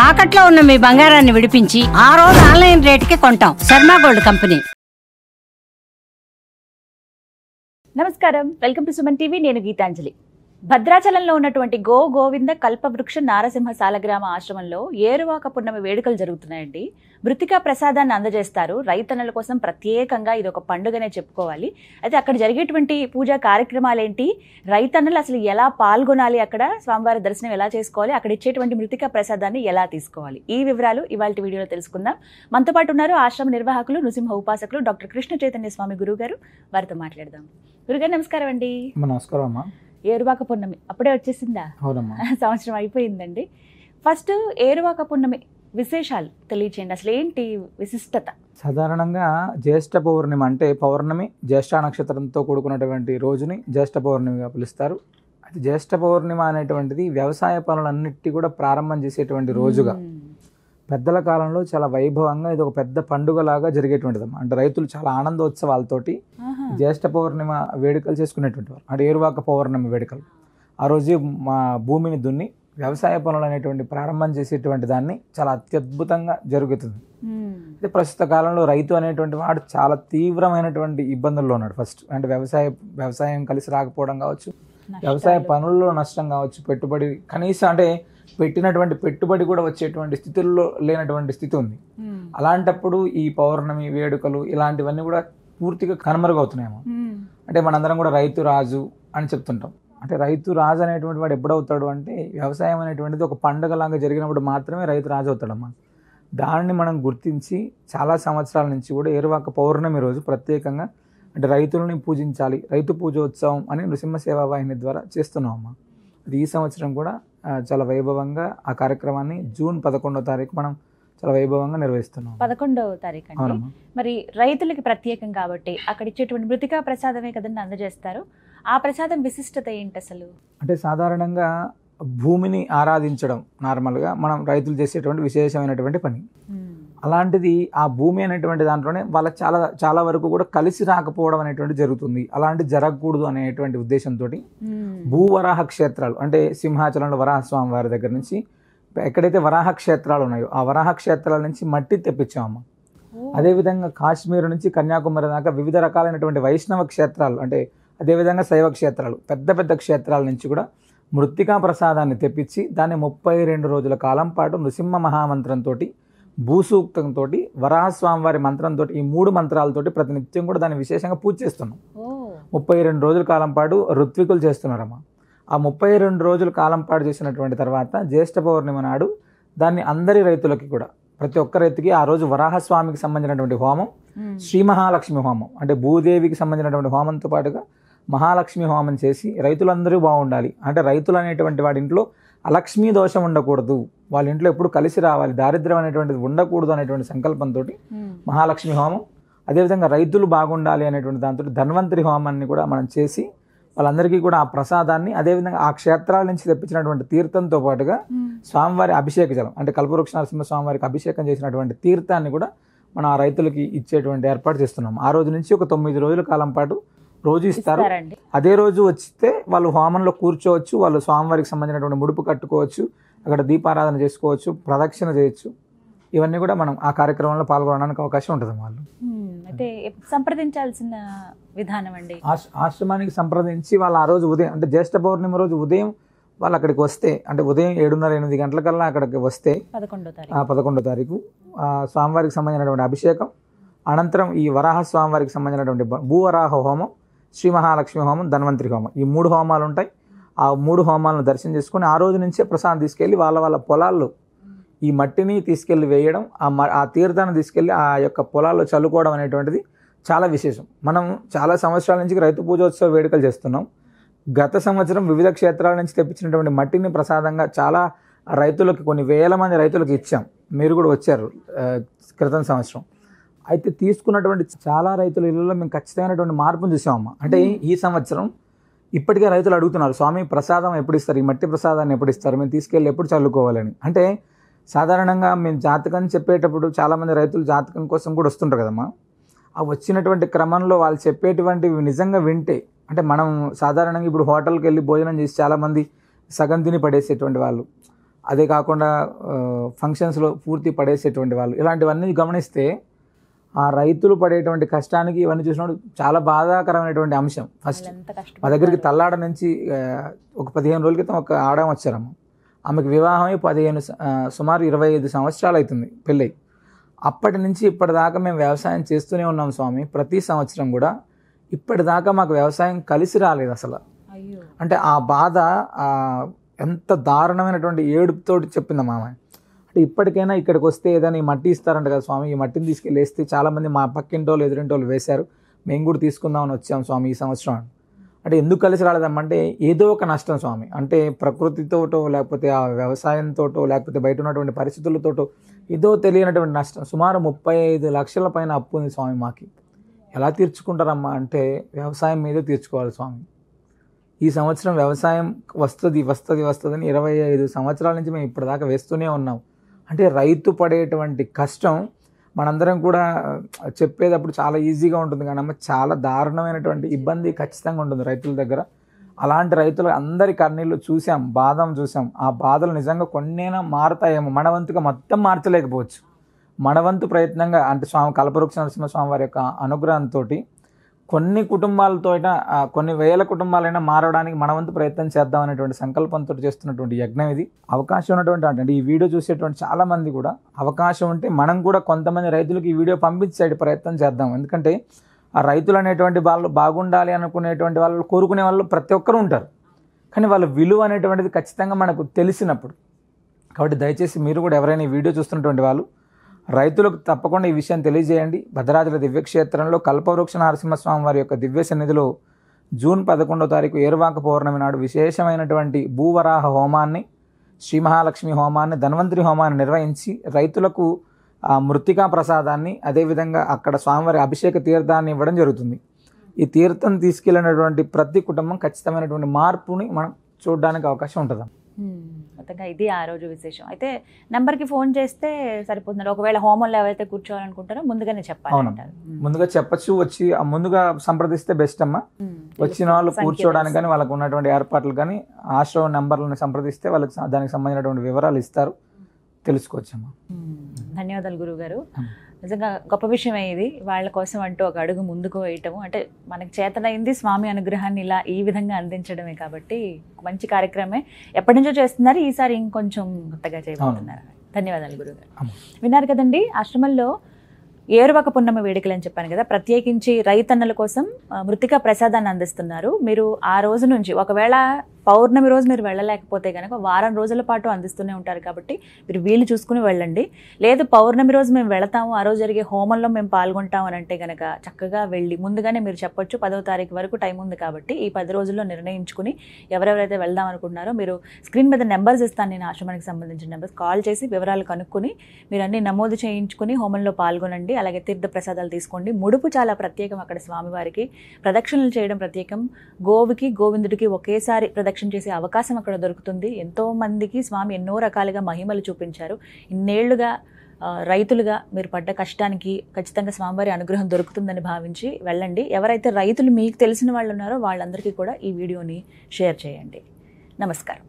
తాకట్లో ఉన్న మీ బంగారాన్ని విడిపించి ఆ రోజు ఆన్లైన్ రేటుకి కొంటాం. Sharma gold company. నమస్కారం, వెల్కమ్ టు సుమన్ టీవీ. నేను గీతాంజలి. భద్రాచలంలో ఉన్నటువంటి గోవింద కల్పవృక్ష నారసింహ సాలగ్రామ ఆశ్రమంలో ఏరువాక పున్నమి వేడుకలు జరుగుతున్నాయండి. మృతికా ప్రసాదాన్ని అందజేస్తారు. రైతన్నల కోసం ప్రత్యేకంగా ఇది ఒక పండుగనే చెప్పుకోవాలి. అయితే అక్కడ జరిగేటువంటి పూజా కార్యక్రమాలు ఏంటి, రైతన్నలు అసలు ఎలా పాల్గొనాలి, అక్కడ స్వామివారి దర్శనం ఎలా చేసుకోవాలి, అక్కడ ఇచ్చేటువంటి మృతికా ప్రసాదాన్ని ఎలా తీసుకోవాలి, ఈ వివరాలు ఇవాళ వీడియోలో తెలుసుకుందాం. మనతో పాటు ఉన్నారు ఆశ్రమ నిర్వాహకులు, నృసింహ ఉపాసకులు డాక్టర్ కృష్ణ చైతన్య స్వామి గురువు గారు. వారితో మాట్లాడదాం. గురుగారు నమస్కారం అండి. నమస్కారం అమ్మా. ఏరువాక పున్నమి అప్పుడే వచ్చేసిందా? అవునమ్మా, సంవత్సరం అయిపోయిందండి. ఫస్ట్ ఏరువాక పున్నమి విశేషాలు తెలియచేయండి. అసలు ఏంటి విశిష్టత? సాధారణంగా జ్యేష్ఠ పౌర్ణమి అంటే పౌర్ణమి జ్యేష్ఠ నక్షత్రంతో కూడుకున్నటువంటి రోజుని జ్యేష్ఠ పౌర్ణమిగా పిలుస్తారు. అది జ్యేష్ఠ పౌర్ణిమ అనేటువంటిది వ్యవసాయ పనులన్నిటి కూడా ప్రారంభం చేసేటువంటి రోజుగా పెద్దల కాలంలో చాలా వైభవంగా ఇది ఒక పెద్ద పండుగలాగా జరిగేటువంటిదమ్మా. అంటే రైతులు చాలా ఆనందోత్సవాలతోటి జ్యేష్ఠ పౌర్ణిమ వేడుకలు చేసుకునేటువంటి వారు. అంటే ఏరువాక పౌర్ణమి వేడుకలు ఆ రోజు మా భూమిని దున్ని వ్యవసాయ పనులు అనేటువంటి ప్రారంభం చేసేటువంటి దాన్ని చాలా అత్యద్భుతంగా జరుగుతుంది. అయితే ప్రస్తుత కాలంలో రైతు అనేటువంటి వాడు చాలా తీవ్రమైనటువంటి ఇబ్బందుల్లో ఉన్నాడు. ఫస్ట్ అంటే వ్యవసాయం కలిసి రాకపోవడం కావచ్చు, వ్యవసాయ పనుల్లో నష్టం కావచ్చు, పెట్టుబడి కనీసం అంటే పెట్టినటువంటి పెట్టుబడి కూడా వచ్చేటువంటి స్థితుల్లో లేనటువంటి స్థితి ఉంది. అలాంటప్పుడు ఈ పౌర్ణమి వేడుకలు ఇలాంటివన్నీ కూడా పూర్తిగా కనుమరుగవుతున్నాయేమో. అంటే మనందరం కూడా రైతు రాజు అని చెప్తుంటాం. అంటే రైతు రాజు అనేటువంటి వాడు ఎప్పుడవుతాడు అంటే వ్యవసాయం అనేటువంటిది ఒక పండుగలాగా జరిగినప్పుడు మాత్రమే రైతు రాజు అవుతాడమ్మా. దాన్ని మనం గుర్తించి చాలా సంవత్సరాల నుంచి కూడా ఏరువాక పౌర్ణమి రోజు ప్రత్యేకంగా అంటే రైతులని పూజించాలి, రైతు పూజోత్సవం అని నృసింహ సేవా వాహిని ద్వారా చేస్తున్నాం అమ్మా. అది ఈ సంవత్సరం కూడా చాలా వైభవంగా ఆ కార్యక్రమాన్ని జూన్ 11వ తారీఖు మనం చాలా వైభవంగా నిర్వహిస్తున్నాం. 11వ తారీఖు అండి. మరి రైతులకి ప్రత్యేకం కాబట్టి అక్కడ ఇచ్చేటువంటి మృతికా ప్రసాదమే కదండి అందజేస్తారు. ఆ ప్రసాదం విశిష్టత ఏంటి అసలు? అంటే సాధారణంగా భూమిని ఆరాధించడం నార్మల్గా మనం రైతులు చేసేటువంటి విశేషమైనటువంటి పని. అలాంటిది ఆ భూమి అనేటువంటి దాంట్లోనే వాళ్ళ చాలా వరకు కూడా కలిసి రాకపోవడం అనేటువంటి జరుగుతుంది. అలాంటి జరగకూడదు అనేటువంటి ఉద్దేశంతో భూవరాహ క్షేత్రాలు అంటే సింహాచలంలో వరాహస్వామి వారి దగ్గర నుంచి ఎక్కడైతే వరాహ క్షేత్రాలు ఉన్నాయో ఆ వరాహ క్షేత్రాల నుంచి మట్టి తెప్పించామమ్మ. అదేవిధంగా కాశ్మీర్ నుంచి కన్యాకుమారి దాకా వివిధ రకాలైనటువంటి వైష్ణవ క్షేత్రాలు అంటే అదేవిధంగా శైవ క్షేత్రాలు పెద్ద పెద్ద క్షేత్రాల నుంచి కూడా మృత్తికా ప్రసాదాన్ని తెప్పించి దాన్ని 32 రోజుల కాలం పాటు నృసింహ మహామంత్రంతో, భూసూక్తంతో, వరాహస్వామి వారి మంత్రంతో, ఈ 3 మంత్రాలతోటి ప్రతినిత్యం కూడా దాన్ని విశేషంగా పూజ చేస్తున్నాం. 32 రోజుల కాలం పాటు ఋత్వికులు చేస్తున్నారమ్మా. ఆ 32 రోజుల కాలం పాటు చేసినటువంటి తర్వాత జ్యేష్ఠ పౌర్ణిమ నాడు దాన్ని అందరి రైతులకి కూడా ప్రతి ఒక్క రైతుకి ఆ రోజు వరాహస్వామికి సంబంధించినటువంటి హోమం, శ్రీ మహాలక్ష్మి హోమం అంటే భూదేవికి సంబంధించినటువంటి హోమంతో పాటుగా మహాలక్ష్మి హోమం చేసి రైతులందరూ బాగుండాలి. అంటే రైతులు అనేటువంటి వాడి ఇంట్లో అలక్ష్మీ దోషం ఉండకూడదు, వాళ్ళ ఇంట్లో ఎప్పుడు కలిసి రావాలి, దారిద్ర్యం అనేటువంటిది ఉండకూడదు అనేటువంటి సంకల్పంతో మహాలక్ష్మి హోమం, అదేవిధంగా రైతులు బాగుండాలి అనేటువంటి దాంతో ధన్వంతరి హోమాన్ని కూడా మనం చేసి వాళ్ళందరికీ కూడా ఆ ప్రసాదాన్ని అదేవిధంగా ఆ క్షేత్రాల నుంచి తెప్పించినటువంటి తీర్థంతో పాటుగా స్వామివారి అభిషేక జలం అంటే కల్పవృక్ష నరసింహ స్వామివారికి అభిషేకం చేసినటువంటి తీర్థాన్ని కూడా మనం ఆ రైతులకి ఇచ్చేటువంటి ఏర్పాటు చేస్తున్నాం. ఆ రోజు నుంచి ఒక 9 రోజుల కాలం పాటు రోజు ఇస్తారు. అదే రోజు వచ్చితే వాళ్ళు హోమంలో కూర్చోవచ్చు, వాళ్ళు స్వామివారికి సంబంధించినటువంటి ముడుపు కట్టుకోవచ్చు, అక్కడ దీపారాధన చేసుకోవచ్చు, ప్రదక్షిణ చేయొచ్చు. ఇవన్నీ కూడా మనం ఆ కార్యక్రమంలో పాల్గొనడానికి అవకాశం ఉంటుంది. వాళ్ళు అయితే సంప్రదించాల్సిన విధానం అండి, ఆశ్రమానికి సంప్రదించి వాళ్ళు ఆ రోజు ఉదయం అంటే జ్యేష్ఠ పౌర్ణమి రోజు ఉదయం వాళ్ళు అక్కడికి వస్తే అంటే ఉదయం 7:30-8 గంటలకల్లా అక్కడికి వస్తే 11వ తారీఖు స్వామివారికి సంబంధించినటువంటి అభిషేకం అనంతరం ఈ వరాహ స్వామివారికి సంబంధించినటువంటి భూవరాహ హోమం, శ్రీ మహాలక్ష్మి హోమం, ధన్వంతరి హోమం, ఈ 3 హోమాలు ఉంటాయి. ఆ 3 హోమాలను దర్శనం చేసుకుని ఆ రోజు నుంచే ప్రసాదం తీసుకెళ్ళి వాళ్ళ పొలాల్లో ఈ మట్టిని తీసుకెళ్ళి వేయడం, ఆ తీర్థాన్ని తీసుకెళ్ళి ఆ యొక్క పొలాల్లో చల్లుకోవడం అనేటువంటిది చాలా విశేషం. మనం చాలా సంవత్సరాల నుంచి రైతు పూజోత్సవ వేడుకలు చేస్తున్నాం. గత సంవత్సరం వివిధ క్షేత్రాల నుంచి తెప్పించినటువంటి మట్టిని ప్రసాదంగా చాలా రైతులకి కొన్ని వేల మంది రైతులకు ఇచ్చాం. మీరు కూడా వచ్చారు క్రితం సంవత్సరం. అయితే తీసుకున్నటువంటి చాలా రైతుల ఇళ్ళలో మేము ఖచ్చితమైనటువంటి మార్పును చూసామమ్మా. అంటే ఈ సంవత్సరం ఇప్పటికే రైతులు అడుగుతున్నారు, స్వామి ప్రసాదం ఎప్పుడు ఇస్తారు, ఈ మట్టి ప్రసాదాన్ని ఎప్పుడు ఇస్తారు, మేము తీసుకెళ్ళి ఎప్పుడు చల్లుకోవాలని. అంటే సాధారణంగా మేము జాతకం చెప్పేటప్పుడు చాలామంది రైతులు జాతకం కోసం కూడా వస్తుంటారు కదమ్మా. ఆ వచ్చినటువంటి క్రమంలో వాళ్ళు చెప్పేటువంటివి నిజంగా వింటే అంటే మనం సాధారణంగా ఇప్పుడు హోటల్కి వెళ్ళి భోజనం చేసి చాలామంది సగం తిని పడేసేటువంటి వాళ్ళు అదే కాకుండా ఫంక్షన్స్లో పూర్తి పడేసేటువంటి వాళ్ళు, ఇలాంటివన్నీ గమనిస్తే ఆ రైతులు పడేటువంటి కష్టానికి ఇవన్నీ చూసినప్పుడు చాలా బాధాకరమైనటువంటి అంశం. ఫస్ట్ మా దగ్గరికి తల్లాడ నుంచి ఒక 15 రోజుల క్రితం ఒక ఆడమ వచ్చారమ్మ. ఆమెకు వివాహమై సుమారు 25 సంవత్సరాలు అవుతుంది పెళ్ళై. అప్పటి నుంచి ఇప్పటిదాకా మేము వ్యవసాయం చేస్తూనే ఉన్నాం స్వామి. ప్రతి సంవత్సరం కూడా ఇప్పటిదాకా మాకు వ్యవసాయం కలిసి రాలేదు అసలు. అంటే ఆ బాధ ఎంత దారుణమైనటువంటి ఏడుపుతోటి చెప్పిందమ్మా ఆమె. అంటే ఇప్పటికైనా ఇక్కడికి వస్తే ఏదైనా ఈ మట్టి ఇస్తారంట కదా స్వామి, ఈ మట్టిని తీసుకెళ్ళి వేస్తే చాలామంది మా పక్కింటోళ్ళు ఎదురింటోళ్ళు వేశారు, మేము కూడా తీసుకుందామని వచ్చాం స్వామి ఈ సంవత్సరం. అంటే ఎందుకు కలిసి రాలేదమ్మంటే ఏదో ఒక నష్టం స్వామి. అంటే ప్రకృతితోటో లేకపోతే ఆ వ్యవసాయంతోటో లేకపోతే బయట ఉన్నటువంటి పరిస్థితులతోటో ఏదో తెలియనటువంటి నష్టం. సుమారు 35 లక్షల పైన అప్పు ఉంది స్వామి మాకి. ఎలా తీర్చుకుంటారమ్మా అంటే వ్యవసాయం మీదే తీర్చుకోవాలి స్వామి. ఈ సంవత్సరం వ్యవసాయం వస్తుంది అని 25 సంవత్సరాల నుంచి మేము ఇప్పటిదాకా వేస్తూనే ఉన్నాం. అంటే రైతు పడేటువంటి కష్టం మనందరం కూడా చెప్పేటప్పుడు చాలా ఈజీగా ఉంటుంది, కానీ అమ్మ చాలా దారుణమైనటువంటి ఇబ్బంది ఖచ్చితంగా ఉంటుంది రైతుల దగ్గర. అలాంటి రైతులు అందరి కన్నీళ్ళు చూసాం, బాధం చూసాం. ఆ బాధలు నిజంగా కొన్నైనా మారుతాయేమో. మన వంతుగా మొత్తం మార్చలేకపోవచ్చు, మన వంతు ప్రయత్నంగా అంటే కల్పవృక్ష నరసింహస్వామి వారి యొక్క అనుగ్రహంతో కొన్ని కుటుంబాలతో అయినా కొన్ని వేల కుటుంబాలైనా మారడానికి మన వంతు ప్రయత్నం చేద్దాం అనేటువంటి సంకల్పంతో చేస్తున్నటువంటి యజ్ఞం ఇది. అవకాశం ఉన్నటువంటి అంటే ఈ వీడియో చూసేటువంటి చాలా మంది కూడా అవకాశం ఉంటే మనం కూడా కొంతమంది రైతులకు ఈ వీడియో పంపించే ప్రయత్నం చేద్దాం. ఎందుకంటే ఆ రైతులు అనేటువంటి వాళ్ళు బాగుండాలి అనుకునేటువంటి వాళ్ళు, కోరుకునే వాళ్ళు ప్రతి ఒక్కరూ ఉంటారు, కానీ వాళ్ళ విలువ అనేటువంటిది ఖచ్చితంగా మనకు తెలిసినప్పుడు. కాబట్టి దయచేసి మీరు కూడా ఎవరైనా ఈ వీడియో చూస్తున్నటువంటి వాళ్ళు రైతులకు తప్పకుండా ఈ విషయం తెలియజేయండి. భద్రాచల దివ్యక్షేత్రంలో కల్పవృక్ష నరసింహస్వామి వారి యొక్క దివ్య సన్నిధిలో జూన్ 11వ తారీఖు ఏరువాక పౌర్ణమి నాడు విశేషమైనటువంటి భూవరాహ హోమాన్ని, శ్రీ మహాలక్ష్మి హోమాన్ని, ధన్వంతరి హోమాన్ని నిర్వహించి రైతులకు మృత్తికా ప్రసాదాన్ని, అదేవిధంగా అక్కడ స్వామివారి అభిషేక తీర్థాన్ని ఇవ్వడం జరుగుతుంది. ఈ తీర్థం తీసుకెళ్ళినటువంటి ప్రతి కుటుంబం ఖచ్చితమైనటువంటి మార్పుని మనం చూడడానికి అవకాశం ఉంటుంది. మొత్తంగా ఇది ఆ రోజు విశేషం. అయితే నెంబర్కి ఫోన్ చేస్తే సరిపోతుంది. ఒకవేళ హోమంలో ఎవరైతే కూర్చోవాలనుకుంటారో ముందుగానే చెప్పాలి. ముందుగా చెప్పచ్చు, వచ్చి ముందుగా సంప్రదిస్తే బెస్ట్ అమ్మా. వచ్చిన వాళ్ళు కూర్చోవడానికి కానీ వాళ్ళకు ఉన్నటువంటి ఏర్పాట్లు కానీ ఆశ్రమ నెంబర్లను సంప్రదిస్తే వాళ్ళకి దానికి సంబంధించినటువంటి వివరాలు ఇస్తారు, తెలుసుకోవచ్చమ్మా. ధన్యవాదాలు గురువు గారు. నిజంగా గొప్ప విషయమే ఇది. వాళ్ళ కోసం అంటూ ఒక అడుగు ముందుకు వేయటము, అంటే మనకి చేతనైంది స్వామి అనుగ్రహాన్ని ఇలా ఈ విధంగా అందించడమే. కాబట్టి మంచి కార్యక్రమే ఎప్పటి నుంచో చేస్తున్నారు, ఈసారి ఇంకొంచెం కొత్తగా చేయబోతున్నారు. ధన్యవాదాలు గురువు గారు. విన్నారు కదండి, ఆశ్రమంలో ఏరువాక పున్నమి వేడుకలు అని చెప్పాను కదా, ప్రత్యేకించి రైతన్నల కోసం మృత్తికా ప్రసాదాన్ని అందిస్తున్నారు. మీరు ఆ రోజు నుంచి ఒకవేళ పౌర్ణమి రోజు మీరు వెళ్ళలేకపోతే కనుక వారం రోజుల పాటు అందిస్తూనే ఉంటారు. కాబట్టి మీరు వీలు చూసుకుని వెళ్ళండి. లేదు పౌర్ణమి రోజు మేము వెళతాము, ఆ రోజు జరిగే హోమంలో మేము పాల్గొంటాము అని అంటే కనుక చక్కగా వెళ్ళి ముందుగానే మీరు చెప్పొచ్చు. 10వ తారీఖు వరకు టైం ఉంది కాబట్టి ఈ 10 రోజుల్లో నిర్ణయించుకుని ఎవరెవరైతే వెళ్దాం అనుకుంటున్నారో మీరు స్క్రీన్ మీద నెంబర్స్ ఇస్తాను, నేను ఆశ్రమానికి సంబంధించిన నెంబర్స్, కాల్ చేసి వివరాలు కనుక్కొని మీరు అన్ని నమోదు చేయించుకుని హోమంలో పాల్గొనండి. అలాగే తీర్థ ప్రసాదాలు తీసుకోండి. ముడుపు చాలా ప్రత్యేకం అక్కడ స్వామివారికి. ప్రదక్షిణలు చేయడం ప్రత్యేకం. గోవుకి గోవిందుడికి ఒకేసారి ప్రదక్షిణ చేసే అవకాశం అక్కడ దొరుకుతుంది. ఎంతో మందికి స్వామి ఎన్నో రకాలుగా మహిమలు చూపించారు. ఇన్నేళ్లుగా రైతులుగా మీరు పడ్డ కష్టానికి ఖచ్చితంగా స్వామివారి అనుగ్రహం దొరుకుతుందని భావించి వెళ్ళండి. ఎవరైతే రైతులు మీకు తెలిసిన వాళ్ళు ఉన్నారో వాళ్ళందరికీ కూడా ఈ వీడియోని షేర్ చేయండి. నమస్కారం.